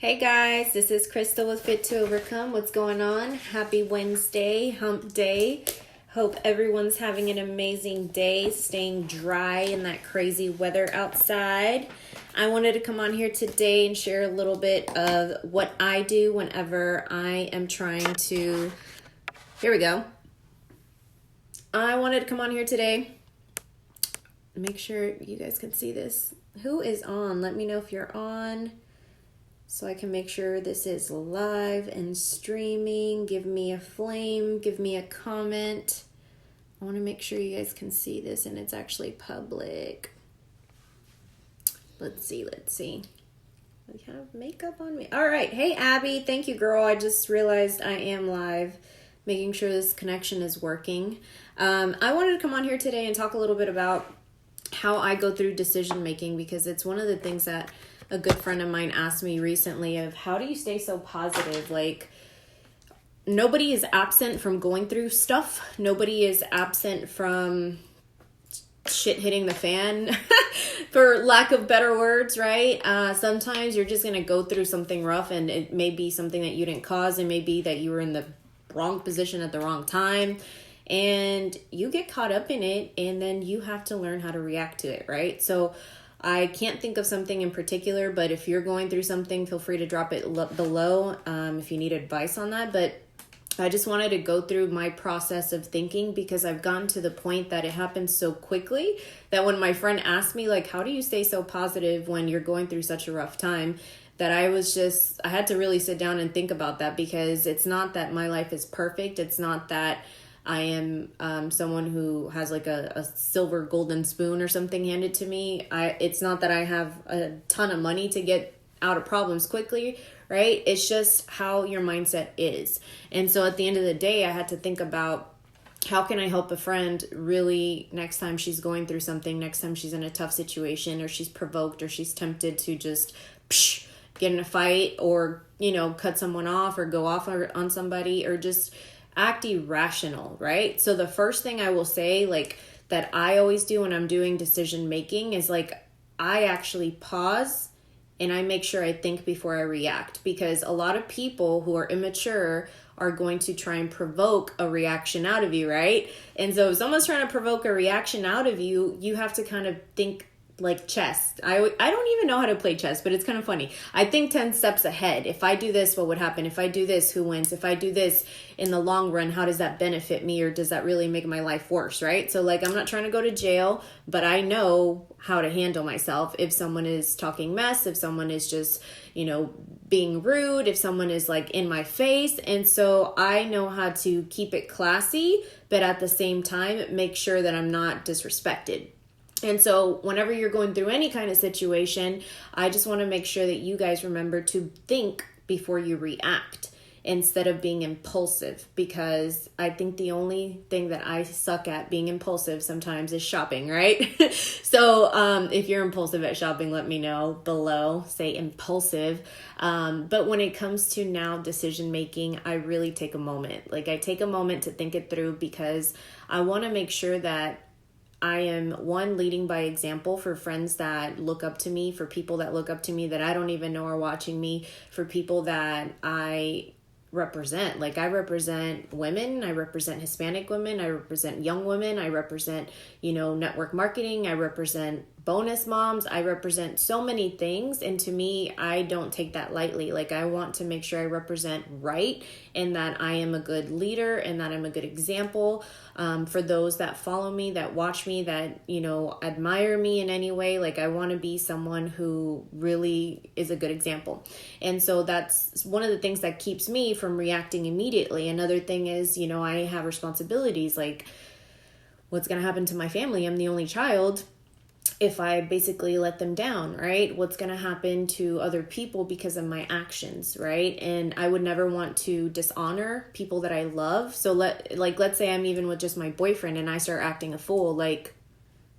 Hey guys, this is Crystal with Fit to Overcome. What's going on? Happy Wednesday, hump day. Hope everyone's having an amazing day, staying dry in that crazy weather outside. I wanted to come on here today and share a little bit of what I do whenever I am trying to, here we go. I wanted to come on here today, make sure you guys can see this. Who is on? Let me know if you're on, so I can make sure this is live and streaming. Give me a flame, give me a comment. I want to make sure you guys can see this and it's actually public. Let's see. I have makeup on me. All right. Hey, Abby. Thank you, girl. I just realized I am live, making sure this connection is working. I wanted to come on here today and talk a little bit about how I go through decision making, because it's one of the things that a good friend of mine asked me recently of how do you stay so positive? Like, nobody is absent from going through stuff. Nobody is absent from shit hitting the fan, for lack of better words, right? Sometimes you're just going to go through something rough, and it may be something that you didn't cause. It may be that you were in the wrong position at the wrong time, and you get caught up in it, and then you have to learn how to react to it, right? So I can't think of something in particular, but if you're going through something, feel free to drop it below if you need advice on that. But I just wanted to go through my process of thinking, because I've gotten to the point that it happens so quickly that when my friend asked me, like, how do you stay so positive when you're going through such a rough time, that I had to really sit down and think about that, because it's not that my life is perfect. It's not that I am someone who has like a silver golden spoon or something handed to me. It's not that I have a ton of money to get out of problems quickly, right? It's just how your mindset is. And so at the end of the day, I had to think about, how can I help a friend really next time she's going through something, next time she's in a tough situation, or she's provoked, or she's tempted to just get in a fight, or, cut someone off, or go off on somebody, or just act irrational, right? So the first thing I will say, like, that I always do when I'm doing decision making is, like, I actually pause and I make sure I think before I react, because a lot of people who are immature are going to try and provoke a reaction out of you, right? And so if someone's trying to provoke a reaction out of you, you have to kind of think like chess. I don't even know how to play chess, but it's kind of funny. I think 10 steps ahead. If I do this, what would happen? If I do this, who wins? If I do this in the long run, how does that benefit me? Or does that really make my life worse, right? So, like, I'm not trying to go to jail, but I know how to handle myself. If someone is talking mess, if someone is just, being rude, if someone is like in my face. And so I know how to keep it classy, but at the same time, make sure that I'm not disrespected. And so whenever you're going through any kind of situation, I just want to make sure that you guys remember to think before you react instead of being impulsive, because I think the only thing that I suck at being impulsive sometimes is shopping, right? So if you're impulsive at shopping, let me know below, say impulsive. But when it comes to now decision making, I really take a moment. Like, I take a moment to think it through, because I want to make sure that I am, one, leading by example for friends that look up to me, for people that look up to me that I don't even know are watching me, for people that I represent. Like, I represent women, I represent Hispanic women, I represent young women, I represent, network marketing, I represent bonus moms, I represent so many things. And to me, I don't take that lightly. Like, I want to make sure I represent right, and that I am a good leader, and that I'm a good example for those that follow me, that watch me, that, admire me in any way. Like, I want to be someone who really is a good example. And so that's one of the things that keeps me from reacting immediately. Another thing is, I have responsibilities. Like, what's going to happen to my family? I'm the only child. If I basically let them down, right? What's going to happen to other people because of my actions, right? And I would never want to dishonor people that I love. So let's say I'm even with just my boyfriend and I start acting a fool, like,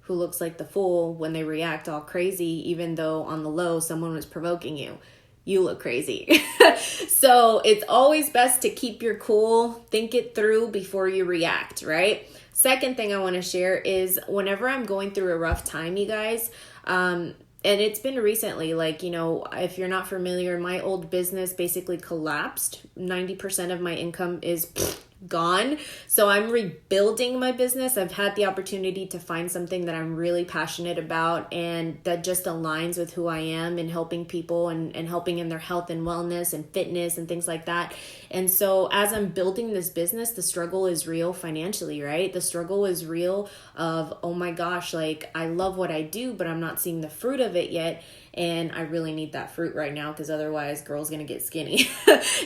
who looks like the fool when they react all crazy, even though on the low someone was provoking you. You look crazy. So it's always best to keep your cool, think it through before you react, right? Second thing I want to share is, whenever I'm going through a rough time, you guys, and it's been recently, like, if you're not familiar, my old business basically collapsed. 90% of my income is gone. So I'm rebuilding my business. I've had the opportunity to find something that I'm really passionate about and that just aligns with who I am and helping people and helping in their health and wellness and fitness and things like that. And so as I'm building this business, the struggle is real financially, right? The struggle is real of, oh my gosh, like I love what I do, but I'm not seeing the fruit of it yet. And I really need that fruit right now because otherwise girl's going to get skinny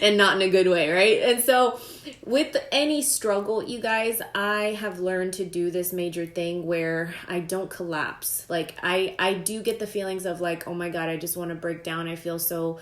and not in a good way, right? And so with any struggle, you guys, I have learned to do this major thing where I don't collapse. Like I do get the feelings of like, oh my God, I just want to break down. I feel so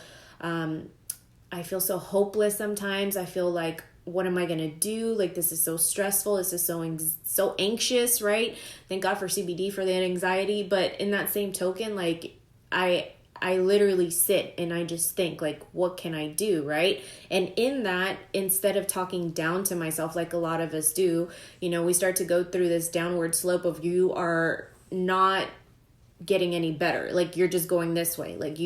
hopeless sometimes. I feel like, what am I going to do? Like, this is so stressful. This is so anxious, right? Thank God for CBD for the anxiety. But in that same token, like, I literally sit and I just think like, what can I do? Right. And in that, instead of talking down to myself, like a lot of us do, we start to go through this downward slope of you are not getting any better. Like you're just going this way. Like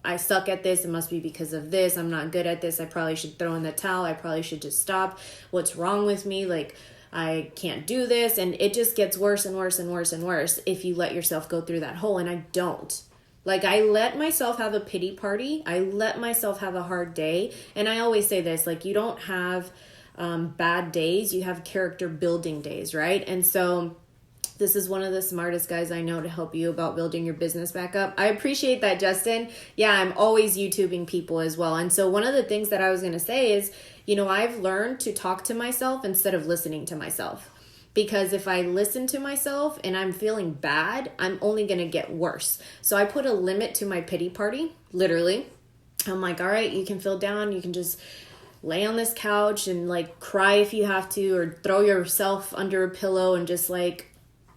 I suck at this. It must be because of this. I'm not good at this. I probably should throw in the towel. I probably should just stop. What's wrong with me? Like, I can't do this. And it just gets worse and worse and worse and worse if you let yourself go through that hole. And I don't. Like I let myself have a pity party. I let myself have a hard day. And I always say this, like you don't have bad days. You have character building days, right? And so this is one of the smartest guys I know to help you about building your business back up. I appreciate that, Justin. Yeah, I'm always YouTubing people as well. And so one of the things that I was going to say is, I've learned to talk to myself instead of listening to myself. Because if I listen to myself and I'm feeling bad, I'm only going to get worse. So I put a limit to my pity party, literally. I'm like, all right, you can feel down. You can just lay on this couch and like cry if you have to, or throw yourself under a pillow and just like,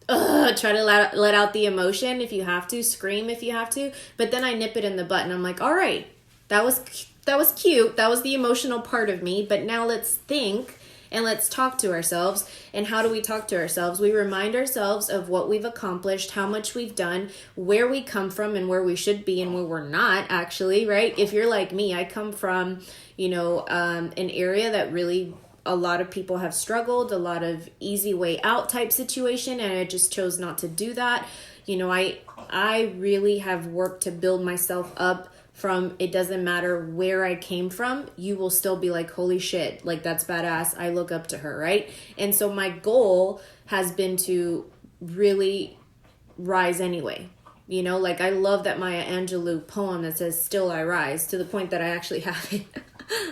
try to let out the emotion if you have to, scream if you have to. But then I nip it in the butt and I'm like, all right, that was cute. That was the emotional part of me. But now let's think. And let's talk to ourselves. And how do we talk to ourselves? We remind ourselves of what we've accomplished, how much we've done, where we come from and where we should be and where we're not actually, right? If you're like me, I come from, an area that really a lot of people have struggled, a lot of easy way out type situation. And I just chose not to do that. I really have worked to build myself up from, it doesn't matter where I came from, you will still be like, holy shit, like that's badass. I look up to her, right? And so my goal has been to really rise anyway. Like I love that Maya Angelou poem that says, still I rise, to the point that I actually have it.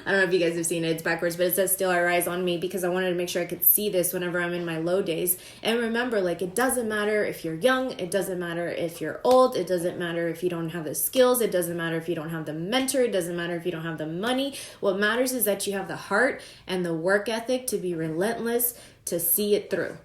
I don't know if you guys have seen it, it's backwards, but it says still I rise on me because I wanted to make sure I could see this whenever I'm in my low days. And remember, like it doesn't matter if you're young, it doesn't matter if you're old, it doesn't matter if you don't have the skills, it doesn't matter if you don't have the mentor, it doesn't matter if you don't have the money. What matters is that you have the heart and the work ethic to be relentless, to see it through.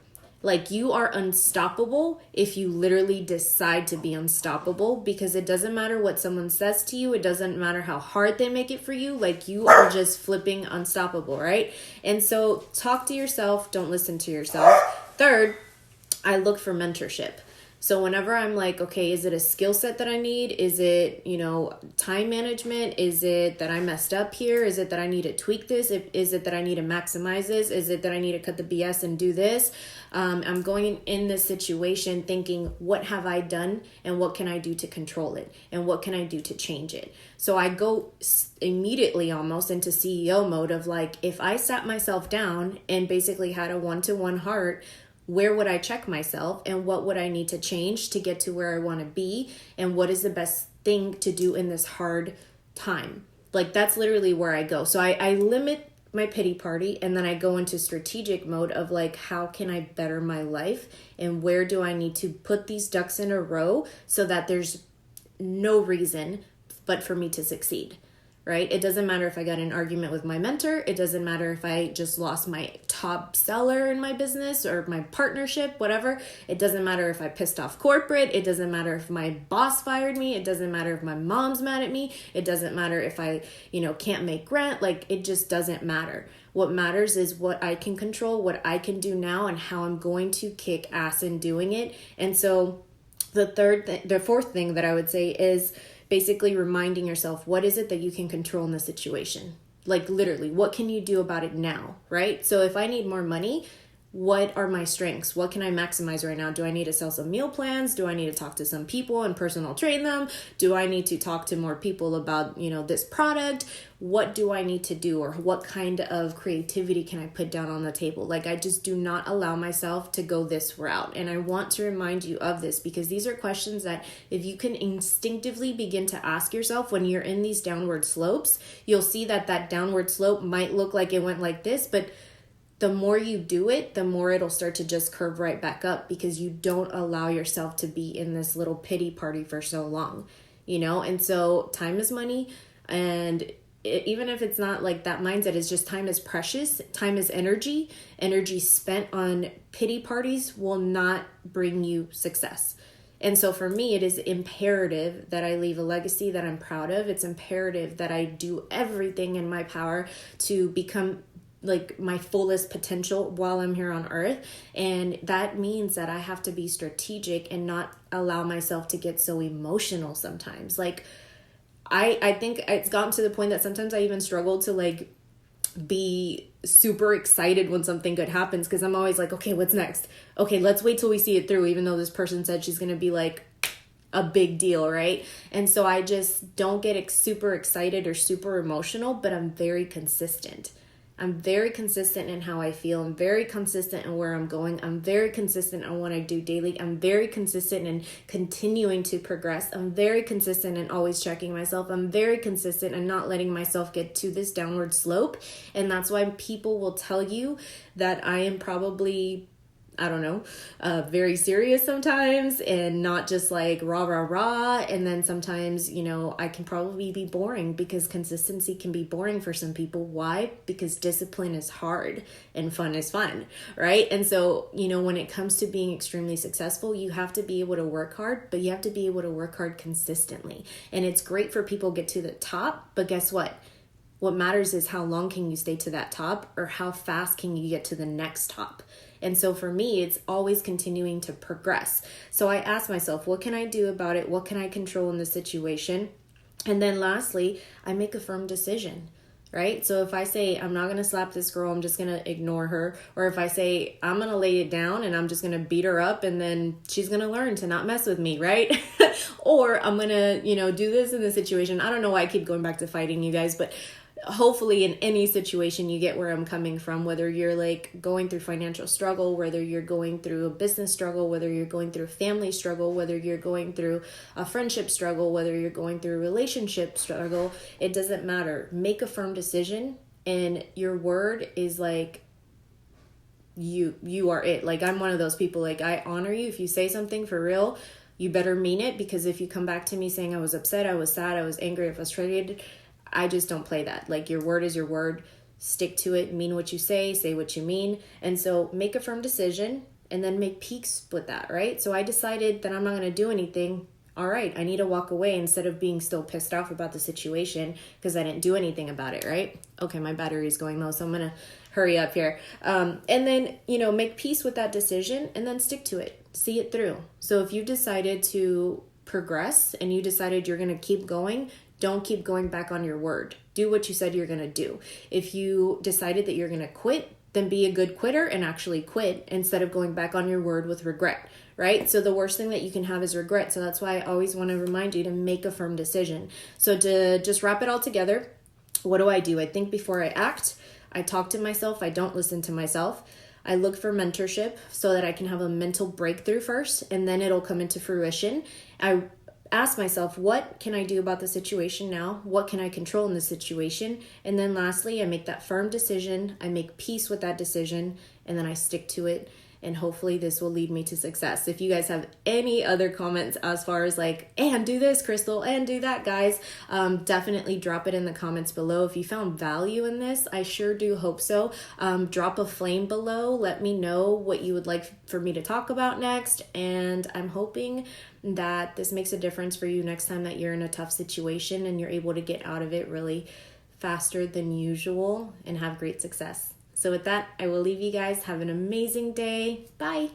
Like you are unstoppable if you literally decide to be unstoppable, because it doesn't matter what someone says to you. It doesn't matter how hard they make it for you. Like you are just flipping unstoppable, right? And so talk to yourself. Don't listen to yourself. Third, I look for mentorship. So whenever I'm like, okay, is it a skill set that I need? Is it, time management? Is it that I messed up here? Is it that I need to tweak this? Is it that I need to maximize this? Is it that I need to cut the BS and do this? I'm going in this situation thinking, what have I done and what can I do to control it? And what can I do to change it? So I go immediately almost into CEO mode of like, if I sat myself down and basically had a one-to-one heart, where would I check myself and what would I need to change to get to where I want to be? And what is the best thing to do in this hard time? Like that's literally where I go. So I limit my pity party and then I go into strategic mode of like, how can I better my life? And where do I need to put these ducks in a row so that there's no reason but for me to succeed? Right? It doesn't matter if I got in an argument with my mentor. It doesn't matter if I just lost my top seller in my business or my partnership, whatever. It doesn't matter if I pissed off corporate. It doesn't matter if my boss fired me. It doesn't matter if my mom's mad at me. It doesn't matter if I, can't make rent. Like it just doesn't matter. What matters is what I can control, what I can do now, and how I'm going to kick ass in doing it. And so The fourth thing that I would say is basically reminding yourself, what is it that you can control in the situation? Like literally, what can you do about it now, right? So if I need more money, what are my strengths? What can I maximize right now? Do I need to sell some meal plans? Do I need to talk to some people and personal train them? Do I need to talk to more people about, this product? What do I need to do? Or what kind of creativity can I put down on the table? Like, I just do not allow myself to go this route. And I want to remind you of this because these are questions that if you can instinctively begin to ask yourself when you're in these downward slopes, you'll see that downward slope might look like it went like this, but the more you do it, the more it'll start to just curve right back up because you don't allow yourself to be in this little pity party for so long, And so time is money. And even if it's not like that mindset, is just time is precious. Time is energy. Energy spent on pity parties will not bring you success. And so for me, it is imperative that I leave a legacy that I'm proud of. It's imperative that I do everything in my power to become like my fullest potential while I'm here on earth. And that means that I have to be strategic and not allow myself to get so emotional sometimes. Like I think it's gotten to the point that sometimes I even struggle to like be super excited when something good happens because I'm always like, okay, what's next? Okay, let's wait till we see it through, even though this person said she's going to be like a big deal, right? And so I just don't get super excited or super emotional, but I'm very consistent. I'm very consistent in how I feel. I'm very consistent in where I'm going. I'm very consistent on what I do daily. I'm very consistent in continuing to progress. I'm very consistent in always checking myself. I'm very consistent in not letting myself get to this downward slope. And that's why people will tell you that I am probably, very serious sometimes and not just like rah, rah, rah. And then sometimes, I can probably be boring because consistency can be boring for some people. Why? Because discipline is hard and fun is fun, right? And so, when it comes to being extremely successful, you have to be able to work hard, but you have to be able to work hard consistently. And it's great for people to get to the top, but guess what? What matters is how long can you stay to that top or how fast can you get to the next top. And so for me, it's always continuing to progress. So I ask myself, what can I do about it? What can I control in the situation? And then lastly, I make a firm decision, right? So if I say, I'm not going to slap this girl, I'm just going to ignore her. Or if I say, I'm going to lay it down and I'm just going to beat her up and then she's going to learn to not mess with me, right? Or I'm going to, do this in the situation. I don't know why I keep going back to fighting, you guys, but hopefully in any situation you get where I'm coming from, whether you're like going through financial struggle, whether you're going through a business struggle, whether you're going through a family struggle, whether you're going through a friendship struggle, whether you're going through a relationship struggle, it doesn't matter. Make a firm decision and your word is like, you are it. Like I'm one of those people, like I honor you. If you say something for real, you better mean it, because if you come back to me saying I was upset, I was sad, I was angry, I was frustrated, I just don't play that. Like your word is your word. Stick to it. Mean what you say what you mean. And so make a firm decision and then make peace with that, right? So I decided that I'm not going to do anything. All right, I need to walk away instead of being still pissed off about the situation because I didn't do anything about it, right? Okay, my battery is going low, so I'm going to hurry up here. And then, make peace with that decision and then stick to it. See it through. So if you decided to progress and you decided you're going to keep going, don't keep going back on your word. Do what you said you're going to do. If you decided that you're going to quit, then be a good quitter and actually quit instead of going back on your word with regret, right? So the worst thing that you can have is regret. So that's why I always want to remind you to make a firm decision. So to just wrap it all together, what do? I think before I act. I talk to myself. I don't listen to myself. I look for mentorship so that I can have a mental breakthrough first, and then it'll come into fruition. I ask myself, what can I do about the situation now? What can I control in the situation? And then lastly, I make that firm decision. I make peace with that decision, and then I stick to it. And hopefully this will lead me to success. If you guys have any other comments as far as like, and do this, Crystal, and do that, guys, definitely drop it in the comments below. If you found value in this, I sure do hope so. Drop a flame below. Let me know what you would like for me to talk about next. And I'm hoping that this makes a difference for you next time that you're in a tough situation and you're able to get out of it really faster than usual and have great success. So with that, I will leave you guys. Have an amazing day. Bye.